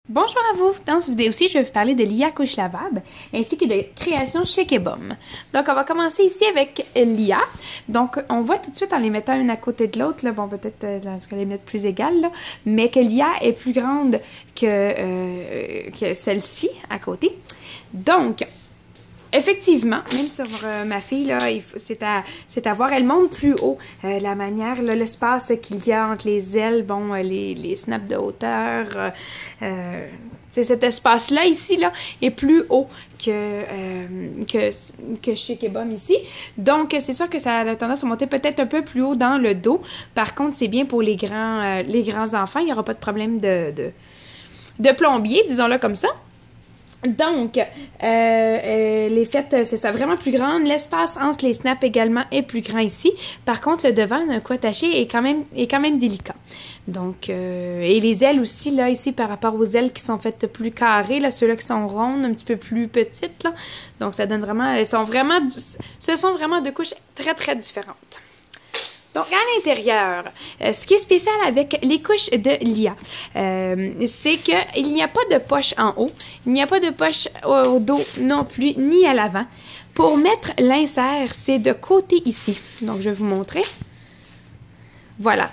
Bonjour à vous! Dans cette vidéo-ci, je vais vous parler de Lia couche lavable ainsi que de création chez Kebum. Donc, on va commencer ici avec Lia. Donc, on voit tout de suite en les mettant une à côté de l'autre, bon, peut-être les mettre plus égales, là, mais que Lia est plus grande que celle-ci à côté. Donc, effectivement, même sur ma fille, là, c'est à voir. Elle monte plus haut. La manière, l'espace qu'il y a entre les ailes, bon, les snaps de hauteur, cet espace-là, ici, là, est plus haut que chez Kebum ici. Donc, c'est sûr que ça a tendance à monter peut-être un peu plus haut dans le dos. Par contre, c'est bien pour les grands enfants. Il n'y aura pas de problème de plombier, disons-le comme ça. Donc, les fêtes, c'est ça, vraiment plus grande. L'espace entre les snaps également est plus grand ici. Par contre, le devant d'un coup attaché est quand même délicat. Donc, et les ailes aussi, là, ici, par rapport aux ailes qui sont faites plus carrées, là, ceux-là qui sont rondes, un petit peu plus petites, là. Donc, ça donne vraiment, ce sont vraiment deux couches très, très différentes. Donc, à l'intérieur, ce qui est spécial avec les couches de Lia, c'est qu'il n'y a pas de poche en haut, il n'y a pas de poche au dos non plus, ni à l'avant. Pour mettre l'insert, c'est de côté ici. Donc, je vais vous montrer. Voilà.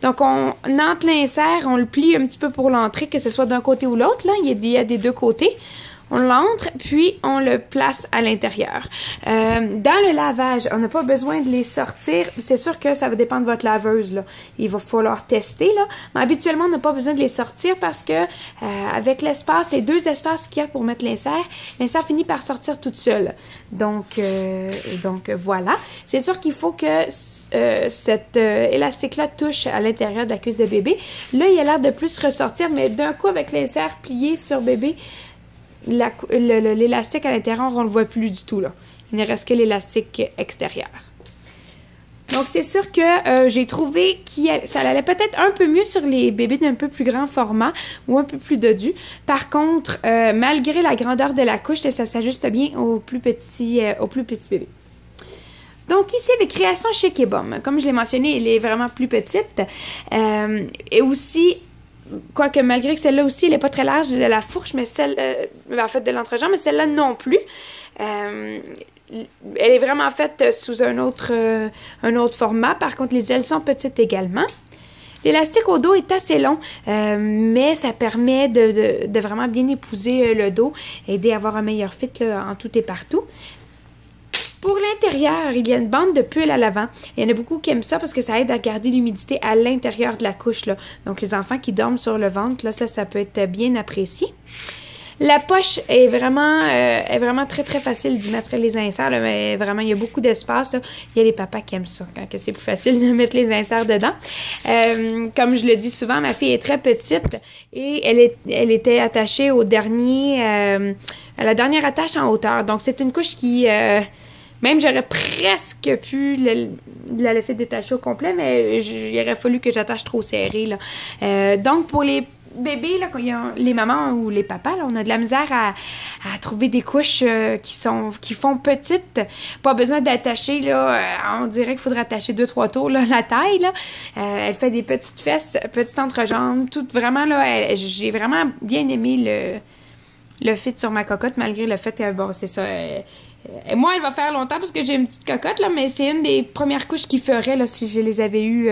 Donc, on entre l'insert, on le plie un petit peu pour l'entrée, que ce soit d'un côté ou l'autre. Là, il y a des deux côtés. On l'entre, puis on le place à l'intérieur. Dans le lavage, on n'a pas besoin de les sortir. C'est sûr que ça va dépendre de votre laveuse, là. Il va falloir tester, là. Mais habituellement, on n'a pas besoin de les sortir parce que avec l'espace, les deux espaces qu'il y a pour mettre l'insert finit par sortir toute seule. Donc voilà. C'est sûr qu'il faut que cet élastique-là touche à l'intérieur de la cuisse de bébé. Là, il a l'air de plus ressortir, mais d'un coup, avec l'insert plié sur bébé, l'élastique à l'intérieur, on ne le voit plus du tout, là. Il ne reste que l'élastique extérieur. Donc, c'est sûr que j'ai trouvé que ça allait peut-être un peu mieux sur les bébés d'un peu plus grand format ou un peu plus dodus. Par contre, malgré la grandeur de la couche, ça s'ajuste bien aux plus petits bébés. Donc, ici, avec Création chez Kebum, comme je l'ai mentionné, elle est vraiment plus petite. Et aussi, quoique malgré que celle-là aussi, elle n'est pas très large de la fourche, mais en fait de l'entrejambe, mais celle-là non plus. Elle est vraiment faite sous un autre format. Par contre, les ailes sont petites également. L'élastique au dos est assez long, mais ça permet de vraiment bien épouser le dos, aider à avoir un meilleur fit là, en tout et partout. Pour l'intérieur, il y a une bande de pull à l'avant. Il y en a beaucoup qui aiment ça parce que ça aide à garder l'humidité à l'intérieur de la couche, là. Donc, les enfants qui dorment sur le ventre, là, ça peut être bien apprécié. La poche est vraiment très, très facile d'y mettre les inserts, là, mais vraiment, il y a beaucoup d'espace. Il y a les papas qui aiment ça, quand c'est plus facile de mettre les inserts dedans. Comme je le dis souvent, ma fille est très petite et elle était attachée à la dernière attache en hauteur. Donc, c'est une couche qui... même j'aurais presque pu la laisser détacher au complet, mais il aurait fallu que j'attache trop serré, là. Donc, pour les bébés, là, quand il y a les mamans ou les papas, là, on a de la misère à trouver des couches qui font petites. Pas besoin d'attacher, là. On dirait qu'il faudrait attacher 2-3 tours, là, la taille, là. Elle fait des petites fesses, petites entrejambes, tout vraiment, là. J'ai vraiment bien aimé le fit sur ma cocotte, malgré le fait que, bon, c'est ça... moi, elle va faire longtemps parce que j'ai une petite cocotte, là, mais c'est une des premières couches qu'il ferait là, si je les avais eues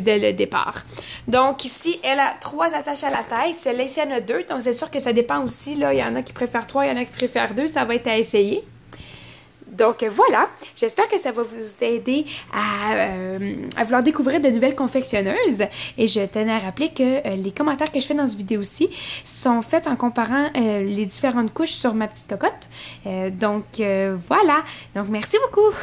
dès le départ. Donc, ici, elle a 3 attaches à la taille. Celle-là, ici, elle en a 2. Donc, c'est sûr que ça dépend aussi. Là, il y en a qui préfèrent 3, il y en a qui préfèrent 2. Ça va être à essayer. Donc, voilà. J'espère que ça va vous aider à vouloir découvrir de nouvelles confectionneuses. Et je tenais à rappeler que les commentaires que je fais dans cette vidéo-ci sont faits en comparant les différentes couches sur ma petite cocotte. Donc, voilà. Donc, merci beaucoup.